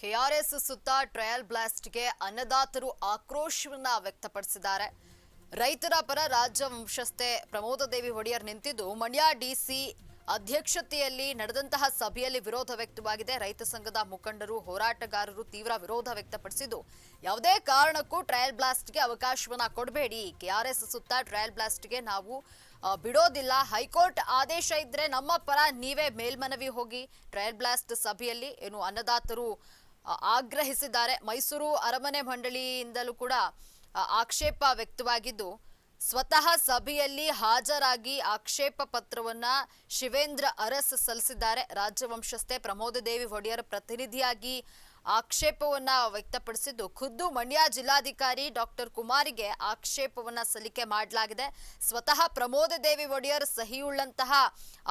KRS ಸುತ್ತ trial ಬ್ಲಾಸ್ಟ್ಗೆ ಅನ್ನದಾತರು ಆಕ್ರೋಶವನ್ನ ವ್ಯಕ್ತಪಡಿಸಿದ್ದಾರೆ. ರೈತರ ಪರ ರಾಜ್ಯ ವಂಶಸ್ಥೆ ಪ್ರಮೋದದೇವಿ ಒಡೆಯರ್ ನಿಂತಿದ್ದು ಮಂಡ್ಯ ಡಿಸಿ ಅಧ್ಯಕ್ಷತೆಯಲ್ಲಿ ನಡೆದಂತಹ ಸಭೆಯಲ್ಲಿ ವಿರೋಧ ವ್ಯಕ್ತವಾಗಿದೆ. ರೈತ ಸಂಘದ ಮುಖಂಡರು ಹೋರಾಟಗಾರರು ತೀವ್ರ ವಿರೋಧ ವ್ಯಕ್ತಪಡಿಸಿದ್ದು ಯಾವುದೇ ಕಾರಣಕ್ಕೂ ಟ್ರಯಲ್ ಬ್ಲಾಸ್ಟ್ಗೆ ಅವಕಾಶವನ್ನ ಕೊಡಬೇಡಿ, ಕೆಆರ್ಎಸ್ ಸುತ್ತ ಟ್ರಯಲ್ ಬ್ಲಾಸ್ಟ್ಗೆ ನಾವು ಬಿಡೋದಿಲ್ಲ, ಹೈಕೋರ್ಟ್ ಆದೇಶ ಇದ್ರೆ ನಮ್ಮ ಪರ ನೀವೇ ಮೇಲ್ಮನವಿ ಹೋಗಿ ಟ್ರಯಲ್ ಬ್ಲಾಸ್ಟ್ ಸಭೆಯಲ್ಲಿ ಏನು ಅನ್ನದಾತರು ಆಗ್ರಹಿಸಿದ್ದಾರೆ. ಮೈಸೂರು ಅರಮನೆ ಮಂಡಳಿಯಿಂದಲೂ ಕೂಡ ಆಕ್ಷೇಪ ವ್ಯಕ್ತವಾಗಿದ್ದು ಸ್ವತಃ ಸಭೆಯಲ್ಲಿ ಹಾಜರಾಗಿ ಆಕ್ಷೇಪ ಪತ್ರವನ್ನ ಶಿವೇಂದ್ರ ಅರಸ್ ಸಲ್ಲಿಸಿದ್ದಾರೆ. ರಾಜ್ಯವಂಶಸ್ಥೆ ಪ್ರಮೋದದೇವಿ ಒಡೆಯರ್ ಪ್ರತಿನಿಧಿಯಾಗಿ ಆಕ್ಷೇಪವನ್ನ ವ್ಯಕ್ತಪಡಿಸಿದ್ದು ಖುದ್ದು ಮಂಡ್ಯ ಜಿಲ್ಲಾಧಿಕಾರಿ ಡಾಕ್ಟರ್ ಕುಮಾರಿಗೆ ಆಕ್ಷೇಪವನ್ನ ಸಲ್ಲಿಕೆ ಮಾಡಲಾಗಿದೆ. ಸ್ವತಃ ಪ್ರಮೋದದೇವಿ ಒಡೆಯರ್ ಸಹಿಯುಳ್ಳಂತಹ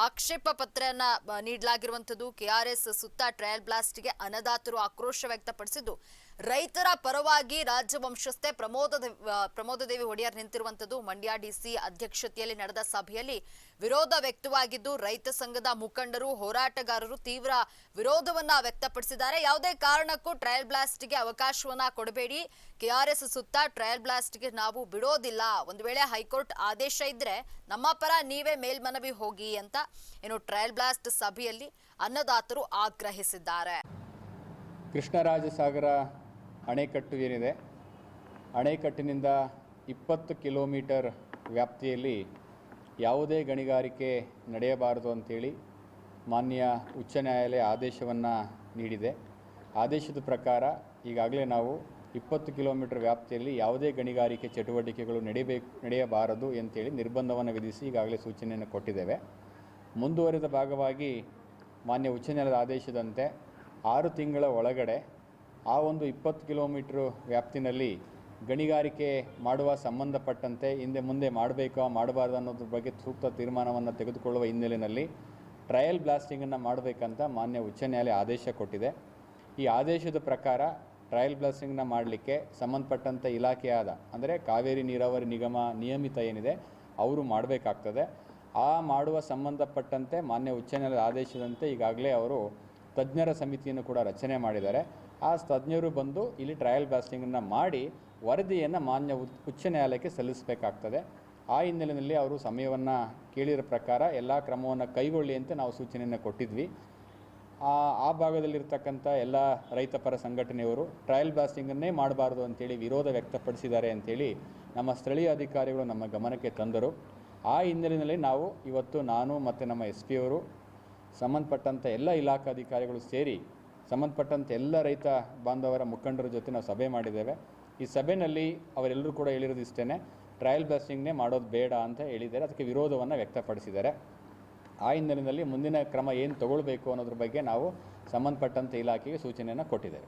ಆಕ್ಷೇಪ ಪತ್ರವನ್ನ ನೀಡಲಾಗಿರುವಂತದ್ದು. ಕೆಆರ್ಎಸ್ ಸುತ್ತ ಟ್ರಯಲ್ ಬ್ಲಾಸ್ಟ್ಗೆ ಅನ್ನದಾತರು ಆಕ್ರೋಶ ವ್ಯಕ್ತಪಡಿಸಿದ್ದು ರೈತರ ಪರವಾಗಿ ರಾಜ್ಯ ವಂಶಸ್ಥೆ ಪ್ರಮೋದದೇವಿ ಒಡೆಯರ್ ನಿಂತಿರುವಂತದ್ದು. ಮಂಡ್ಯ ಡಿಸಿ ಅಧ್ಯಕ್ಷತೆಯಲ್ಲಿ ನಡೆದ ಸಭೆಯಲ್ಲಿ ವಿರೋಧ ವ್ಯಕ್ತವಾಗಿದ್ದು ರೈತ ಸಂಘದ ಮುಖಂಡರು ಹೋರಾಟಗಾರರು ತೀವ್ರ ವಿರೋಧವನ್ನ ವ್ಯಕ್ತಪಡಿಸಿದ್ದಾರೆ. ಯಾವುದೇ ಕಾರಣಕ್ಕೂ ಟ್ರಯಲ್ ಬ್ಲಾಸ್ಟ್ಗೆ ಅವಕಾಶವನ್ನ ಕೊಡಬೇಡಿ, ಕೆಆರ್ಎಸ್ ಸುತ್ತ ಟ್ರಯಲ್ ಬ್ಲಾಸ್ಟ್ಗೆ ನಾವು ಬಿಡೋದಿಲ್ಲ, ಒಂದು ವೇಳೆ ಹೈಕೋರ್ಟ್ ಆದೇಶ ಇದ್ರೆ ನಮ್ಮ ಪರ ನೀವೇ ಮೇಲ್ಮನವಿ ಹೋಗಿ ಅಂತ ಏನು ಟ್ರಯಲ್ ಬ್ಲಾಸ್ಟ್ ಸಭೆಯಲ್ಲಿ ಅನ್ನದಾತರು ಆಗ್ರಹಿಸಿದ್ದಾರೆ. ಕೃಷ್ಣರಾಜಸಾಗರ ಅಣೆಕಟ್ಟು ಏನಿದೆ, ಅಣೆಕಟ್ಟಿನಿಂದ 20 ಕಿಲೋಮೀಟರ್ ವ್ಯಾಪ್ತಿಯಲ್ಲಿ ಯಾವುದೇ ಗಣಿಗಾರಿಕೆ ನಡೆಯಬಾರದು ಅಂತೇಳಿ ಮಾನ್ಯ ಉಚ್ಚ ನ್ಯಾಯಾಲಯ ಆದೇಶವನ್ನು ನೀಡಿದೆ. ಆದೇಶದ ಪ್ರಕಾರ ಈಗಾಗಲೇ ನಾವು 20 ಕಿಲೋಮೀಟರ್ ವ್ಯಾಪ್ತಿಯಲ್ಲಿ ಯಾವುದೇ ಗಣಿಗಾರಿಕೆ ಚಟುವಟಿಕೆಗಳು ನಡೆಯಬಾರದು ಅಂತೇಳಿ ನಿರ್ಬಂಧವನ್ನು ವಿಧಿಸಿ ಈಗಾಗಲೇ ಸೂಚನೆಯನ್ನು ಕೊಟ್ಟಿದ್ದೇವೆ. ಮುಂದುವರಿದ ಭಾಗವಾಗಿ ಮಾನ್ಯ ಉಚ್ಚ ನ್ಯಾಯಾಲಯದ ಆದೇಶದಂತೆ 6 ತಿಂಗಳ ಒಳಗಡೆ ಆ ಒಂದು 20 ಕಿಲೋಮೀಟ್ರು ವ್ಯಾಪ್ತಿನಲ್ಲಿ ಗಣಿಗಾರಿಕೆ ಮಾಡುವ ಸಂಬಂಧಪಟ್ಟಂತೆ ಹಿಂದೆ ಮುಂದೆ ಮಾಡಬೇಕಾ ಮಾಡಬಾರ್ದು ಅನ್ನೋದ್ರ ಬಗ್ಗೆ ಸೂಕ್ತ ತೀರ್ಮಾನವನ್ನು ತೆಗೆದುಕೊಳ್ಳುವ ಹಿನ್ನೆಲೆಯಲ್ಲಿ ಟ್ರಯಲ್ ಬ್ಲಾಸ್ಟಿಂಗನ್ನು ಮಾಡಬೇಕಂತ ಮಾನ್ಯ ಉಚ್ಚ ನ್ಯಾಯಾಲಯ ಆದೇಶ ಕೊಟ್ಟಿದೆ. ಈ ಆದೇಶದ ಪ್ರಕಾರ ಟ್ರಯಲ್ ಬ್ಲಾಸ್ಟಿಂಗನ್ನು ಮಾಡಲಿಕ್ಕೆ ಸಂಬಂಧಪಟ್ಟಂಥ ಇಲಾಖೆಯಾದ ಅಂದರೆ ಕಾವೇರಿ ನೀರಾವರಿ ನಿಗಮ ನಿಯಮಿತ ಏನಿದೆ ಅವರು ಮಾಡಬೇಕಾಗ್ತದೆ. ಆ ಮಾಡುವ ಸಂಬಂಧಪಟ್ಟಂತೆ ಮಾನ್ಯ ಉಚ್ಚ ನ್ಯಾಯಾಲಯದ ಆದೇಶದಂತೆ ಈಗಾಗಲೇ ಅವರು ತಜ್ಞರ ಸಮಿತಿಯನ್ನು ಕೂಡ ರಚನೆ ಮಾಡಿದ್ದಾರೆ. ಆ ತಜ್ಞರು ಬಂದು ಇಲ್ಲಿ ಟ್ರಯಲ್ ಬ್ಲಾಸ್ಟಿಂಗನ್ನು ಮಾಡಿ ವರದಿಯನ್ನು ಮಾನ್ಯ ಉಚ್ಚ ನ್ಯಾಯಾಲಯಕ್ಕೆ ಸಲ್ಲಿಸಬೇಕಾಗ್ತದೆ. ಆ ಹಿನ್ನೆಲೆಯಲ್ಲಿ ಅವರು ಸಮಯವನ್ನು ಕೇಳಿರೋ ಪ್ರಕಾರ ಎಲ್ಲ ಕ್ರಮವನ್ನು ಕೈಗೊಳ್ಳಿ ಅಂತ ನಾವು ಸೂಚನೆಯನ್ನು ಕೊಟ್ಟಿದ್ವಿ. ಆ ಭಾಗದಲ್ಲಿರ್ತಕ್ಕಂಥ ಎಲ್ಲ ರೈತಪರ ಸಂಘಟನೆಯವರು ಟ್ರಯಲ್ ಬ್ಲಾಸ್ಟಿಂಗನ್ನೇ ಮಾಡಬಾರ್ದು ಅಂತೇಳಿ ವಿರೋಧ ವ್ಯಕ್ತಪಡಿಸಿದ್ದಾರೆ ಅಂಥೇಳಿ ನಮ್ಮ ಸ್ಥಳೀಯ ಅಧಿಕಾರಿಗಳು ನಮ್ಮ ಗಮನಕ್ಕೆ ತಂದರು. ಆ ಹಿನ್ನೆಲೆಯಲ್ಲಿ ನಾವು ಇವತ್ತು ನಾನು ಮತ್ತು ನಮ್ಮ SP ಅವರು ಸಂಬಂಧಪಟ್ಟಂಥ ಎಲ್ಲ ಇಲಾಖಾ ಅಧಿಕಾರಿಗಳು ಸೇರಿ ಸಂಬಂಧಪಟ್ಟಂಥ ಎಲ್ಲ ರೈತ ಬಾಂಧವರ ಮುಖಂಡರ ಜೊತೆ ನಾವು ಸಭೆ ಮಾಡಿದ್ದೇವೆ. ಈ ಸಭೆಯಲ್ಲಿ ಅವರೆಲ್ಲರೂ ಕೂಡ ಹೇಳಿರೋದು ಇಷ್ಟೇ, ಟ್ರಯಲ್ ಬ್ಲಾಸ್ಟಿಂಗ್ನೇ ಮಾಡೋದು ಬೇಡ ಅಂತ ಹೇಳಿದ್ದಾರೆ, ಅದಕ್ಕೆ ವಿರೋಧವನ್ನು ವ್ಯಕ್ತಪಡಿಸಿದ್ದಾರೆ. ಆ ಹಿನ್ನೆಲೆಯಲ್ಲಿ ಮುಂದಿನ ಕ್ರಮ ಏನು ತಗೊಳ್ಬೇಕು ಅನ್ನೋದ್ರ ಬಗ್ಗೆ ನಾವು ಸಂಬಂಧಪಟ್ಟಂಥ ಇಲಾಖೆಗೆ ಸೂಚನೆಯನ್ನು ಕೊಟ್ಟಿದ್ದೇವೆ.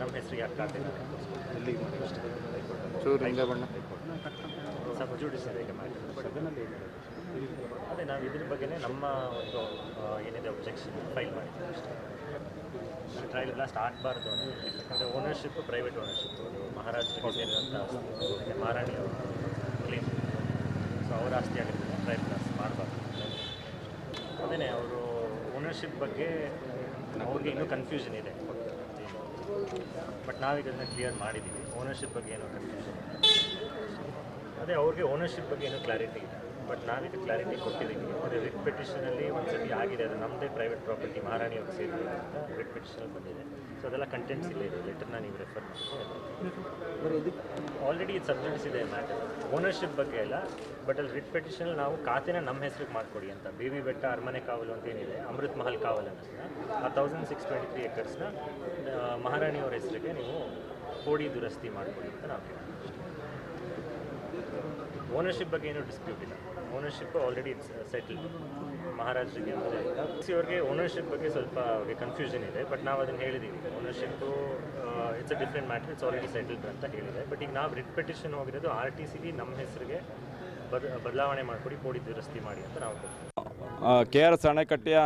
ನಮ್ಮ ಹೆಸರಿಗೆ ಸಬ್ ಜುಡಿಷಿಯಲ್ ಅದೇ ನಾವು ಇದ್ರ ಬಗ್ಗೆ ನಮ್ಮ ಒಂದು ಏನಿದೆ ಒಬ್ಜೆಕ್ಷನ್ ಫೈಲ್ ಮಾಡಿದ್ದೀವಿ ಅಷ್ಟೇ. ಟ್ರಯಲ್ ಬ್ಲಾಸ್ಟ್ ಆಗಬಾರ್ದು ಅಂದರೆ ಓನರ್ಶಿಪ್ ಪ್ರೈವೇಟ್ ಓನರ್ಶಿಪ್ ಮಹಾರಾಜರಿಗೆ ಸೇರಿದಂಥ ಆಸ್ತಿ ಮಹಾರಾಣಿ ಕ್ಲೇಮ್, ಸೊ ಅವರ ಆಸ್ತಿ ಆಗಿರ್ತದೆ, ಟ್ರಯಲ್ ಬ್ಲಾಸ್ಟ್ ಮಾಡಬಾರ್ದು. ಅದೇ ಅವರು ಓನರ್ಶಿಪ್ ಬಗ್ಗೆ ಅವ್ರಿಗೆ ಇನ್ನೂ ಕನ್ಫ್ಯೂಷನ್ ಇದೆ, ಬಟ್ ನಾವೀಗ ಅದನ್ನ ಕ್ಲಿಯರ್ ಮಾಡಿದ್ದೀವಿ. ಓನರ್ಶಿಪ್ ಬಗ್ಗೆ ಏನೋ ಕನ್ಫ್ಯೂಷನ್ ಇದೆ, ಅದೇ ಅವ್ರಿಗೆ ಓನರ್ಶಿಪ್ ಬಗ್ಗೆ ಏನೋ ಕ್ಲಾರಿಟಿ ಇದೆ, ಬಟ್ ನಾವೀಗ ಕ್ಲಾರಿಟಿ ಕೊಟ್ಟಿದ್ದೀವಿ. ಅದೇ ರಿಟ್ ಪಿಟಿಷನಲ್ಲಿ ಒಂದ್ಸತಿ ಆಗಿದೆ, ಅದು ನಮ್ಮದೇ ಪ್ರೈವೇಟ್ ಪ್ರಾಪರ್ಟಿ ಮಹಾರಾಣಿಯವ್ರಿಗೆ ಸೇರಿದೆ ಅಂತ ರಿಟ್ ಪಿಟಿಷನಲ್ಲಿ ಬಂದಿದೆ. ಸೊ ಅದೆಲ್ಲ ಕಂಟೆಂಟ್ಸ್ ಇಲ್ಲ ಇದೆ, ಲೆಟರ್ನ ನೀವು ರೆಫರ್ ಮಾಡಿ. ಆಲ್ರೆಡಿ ಇದು ಸಬ್ಜೆಕ್ಟ್ಸ್ ಇದೆ ಮ್ಯಾಟರ್, ಓನರ್ಶಿಪ್ ಬಗ್ಗೆ ಎಲ್ಲ. ಬಟ್ ಅಲ್ಲಿ ರಿಟ್ ಪಿಟಿಷನಲ್ಲಿ ನಾವು ಖಾತೆನ ನಮ್ಮ ಹೆಸರಿಗೆ ಮಾಡಿಕೊಡಿ ಅಂತ, ಬೇಬಿ ಬೆಟ್ಟ ಅರಮನೆ ಕಾವಲು ಅಂತ ಏನಿದೆ ಅಮೃತ್ ಮಹಲ್ ಕಾವಲ್ ಅನ್ನೋದನ್ನ ಆ 1623 ಎಕರ್ಸ್ನ ಮಹಾರಾಣಿಯವ್ರ ಹೆಸರಿಗೆ ನೀವು ಕೋಡಿ ದುರಸ್ತಿ ಮಾಡಿಕೊಡಿ ಅಂತ ನಾವು ಹೇಳ್ತೀವಿ. ಓನರ್ಶಿಪ್ ಬಗ್ಗೆ ಏನೂ ಡಿಸ್ಪ್ಯೂಟ್ ಇಲ್ಲ, ಓನರ್ಶಿಪ್ ಆಲ್ರೆಡಿ ಇಟ್ಸ್ ಸೆಟಲ್ಡ್ ಮಹಾರಾಜರಿಗೆ. ಅವ್ರಿಗೆ ಓನರ್ಶಿಪ್ ಬಗ್ಗೆ ಸ್ವಲ್ಪ ಅವ್ರಿಗೆ ಕನ್ಫ್ಯೂಷನ್ ಇದೆ, ಬಟ್ ನಾವು ಅದನ್ನು ಹೇಳಿದ್ದೀವಿ. Ownership it's a different matter, it's already settled ಅಂತ ಹೇಳಿದೆ. ಬಟ್ ಈಗ ನಾವು ರಿಟ್ ಪಿಟಿಷನ್ ಹೋಗಿರೋದು RTCಗೆ ನಮ್ಮ ಹೆಸರಿಗೆ ಬದಲಾವಣೆ ಮಾಡಿಕೊಡಿ, ಕೋಡಿ ದುರಸ್ತಿ ಮಾಡಿ ಅಂತ ನಾವು ಕೊಡ್ತೀವಿ. KRS ಅಣೆಕಟ್ಟೆಯ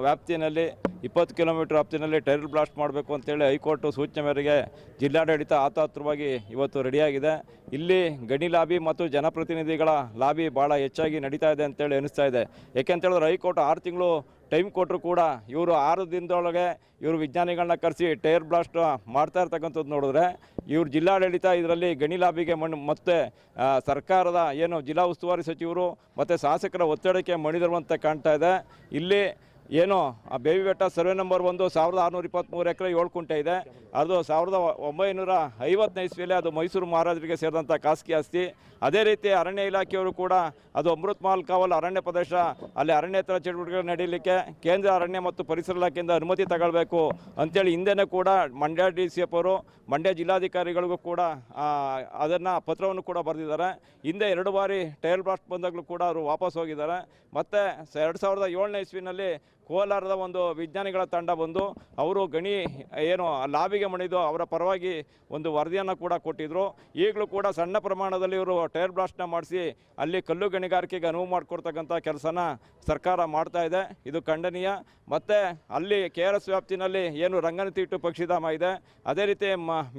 ವ್ಯಾಪ್ತಿಯಲ್ಲಿ 20 ಕಿಲೋಮೀಟರ್ ವ್ಯಾಪ್ತಿನಲ್ಲಿ ಟೈರ್ ಬ್ಲಾಸ್ಟ್ ಮಾಡಬೇಕು ಅಂತೇಳಿ ಹೈಕೋರ್ಟ್ ಸೂಚನೆ ಮೇರೆಗೆ ಜಿಲ್ಲಾಡಳಿತ ಆತಾತುರವಾಗಿ ಇವತ್ತು ರೆಡಿಯಾಗಿದೆ. ಇಲ್ಲಿ ಗಣಿ ಲಾಬಿ ಮತ್ತು ಜನಪ್ರತಿನಿಧಿಗಳ ಲಾಬಿ ಭಾಳ ಹೆಚ್ಚಾಗಿ ನಡೀತಾ ಇದೆ ಅಂತೇಳಿ ಅನಿಸ್ತಾ ಇದೆ. ಯಾಕೆಂತೇಳಿದ್ರೆ ಹೈಕೋರ್ಟ್ 6 ತಿಂಗಳು ಟೈಮ್ ಕೊಟ್ಟರು ಕೂಡ ಇವರು 6 ದಿನದೊಳಗೆ ಇವರು ವಿಜ್ಞಾನಿಗಳನ್ನ ಕರೆಸಿ ಟೈರ್ ಬ್ಲಾಸ್ಟ್ ಮಾಡ್ತಾ ಇರ್ತಕ್ಕಂಥದ್ದು ನೋಡಿದ್ರೆ ಇವರು ಜಿಲ್ಲಾಡಳಿತ ಇದರಲ್ಲಿ ಗಣಿ ಲಾಬಿಗೆ ಮತ್ತು ಸರ್ಕಾರದ ಏನು ಜಿಲ್ಲಾ ಉಸ್ತುವಾರಿ ಸಚಿವರು ಮತ್ತು ಶಾಸಕರ ಒತ್ತಡಕ್ಕೆ ಮಣಿದಿರುವಂತೆ ಕಾಣ್ತಾ ಇದೆ. ಇಲ್ಲಿ ಏನು ಆ ಬೇವಿಬೆಟ್ಟ ಸರ್ವೆ ನಂಬರ್ 1 1623 ಎಕರೆ 7 ಕುಂಟೆ ಇದೆ. ಅದು 1950ನೇ ಇಸ್ವಿಯಲ್ಲಿ ಅದು ಮೈಸೂರು ಮಹಾರಾಜರಿಗೆ ಸೇರಿದಂಥ ಖಾಸಗಿ ಆಸ್ತಿ. ಅದೇ ರೀತಿ ಅರಣ್ಯ ಇಲಾಖೆಯವರು ಕೂಡ ಅದು ಅಮೃತ್ ಮಹಲ್ ಕಾವಲ್ ಅರಣ್ಯ ಪ್ರದೇಶ, ಅಲ್ಲಿ ಅರಣ್ಯೇತರ ಚಟುವಟಿಕೆಗಳು ನಡೀಲಿಕ್ಕೆ ಕೇಂದ್ರ ಅರಣ್ಯ ಮತ್ತು ಪರಿಸರ ಇಲಾಖೆಯಿಂದ ಅನುಮತಿ ತಗೊಳ್ಬೇಕು ಅಂತೇಳಿ ಹಿಂದೆನೇ ಕೂಡ ಮಂಡ್ಯ DCF ಅವರು ಮಂಡ್ಯ ಜಿಲ್ಲಾಧಿಕಾರಿಗಳಿಗೂ ಕೂಡ ಅದನ್ನು ಪತ್ರವನ್ನು ಕೂಡ ಬರೆದಿದ್ದಾರೆ. ಹಿಂದೆ 2 ಬಾರಿ ಟೈರ್ ಬ್ಲಾಸ್ಟ್ ಬಂದಾಗಲೂ ಕೂಡ ಅವರು ವಾಪಸ್ ಹೋಗಿದ್ದಾರೆ. ಮತ್ತು 2007ನೇ ಇಸ್ವಿನಲ್ಲಿ ಕೋಲಾರದ ಒಂದು ವಿಜ್ಞಾನಿಗಳ ತಂಡ ಬಂದು ಅವರು ಗಣಿ ಏನು ಲಾಬಿಗೆ ಮಣಿದು ಅವರ ಪರವಾಗಿ ಒಂದು ವರದಿಯನ್ನು ಕೂಡ ಕೊಟ್ಟಿದ್ದರು. ಈಗಲೂ ಕೂಡ ಸಣ್ಣ ಪ್ರಮಾಣದಲ್ಲಿ ಇವರು ಟೈರ್ ಬ್ಲಾಸ್ಟ್ನ ಮಾಡಿಸಿ ಅಲ್ಲಿ ಕಲ್ಲು ಗಣಿಗಾರಿಕೆಗೆ ಅನುವು ಮಾಡಿಕೊಡ್ತಕ್ಕಂಥ ಕೆಲಸನ ಸರ್ಕಾರ ಮಾಡ್ತಾ ಇದೆ. ಇದು ಖಂಡನೀಯ. ಮತ್ತು ಅಲ್ಲಿ KRS ವ್ಯಾಪ್ತಿನಲ್ಲಿ ಏನು ರಂಗನತಿಟ್ಟು ಪಕ್ಷಿಧಾಮ ಇದೆ, ಅದೇ ರೀತಿ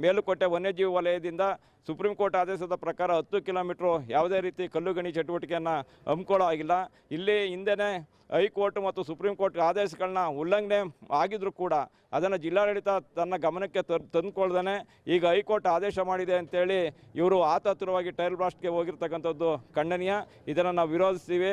ಮೇಲುಕೋಟೆ ವನ್ಯಜೀವಿ ವಲಯದಿಂದ ಸುಪ್ರೀಂ ಕೋರ್ಟ್ ಆದೇಶದ ಪ್ರಕಾರ 10 ಕಿಲೋಮೀಟ್ರು ಯಾವುದೇ ರೀತಿ ಕಲ್ಲು ಗಣಿ ಚಟುವಟಿಕೆಯನ್ನು ಹಮ್ಮಿಕೊಳ್ಳೋ ಆಗಿಲ್ಲ. ಇಲ್ಲಿ ಹಿಂದೆನೇ ಹೈಕೋರ್ಟ್ ಮತ್ತು ಸುಪ್ರೀಂ ಕೋರ್ಟ್ ಆದೇಶಗಳನ್ನ ಉಲ್ಲಂಘನೆ ಆಗಿದ್ರೂ ಕೂಡ ಅದನ್ನು ಜಿಲ್ಲಾಡಳಿತ ತನ್ನ ಗಮನಕ್ಕೆ ತಂದುಕೊಳ್ದೇ ಈಗ ಹೈಕೋರ್ಟ್ ಆದೇಶ ಮಾಡಿದೆ ಅಂತೇಳಿ ಇವರು ಆತಾತುರವಾಗಿ ಟೈರ್ ಬ್ಲಾಸ್ಟ್ಗೆ ಹೋಗಿರ್ತಕ್ಕಂಥದ್ದು ಖಂಡನೀಯ. ಇದನ್ನು ನಾವು ವಿರೋಧಿಸ್ತೀವಿ.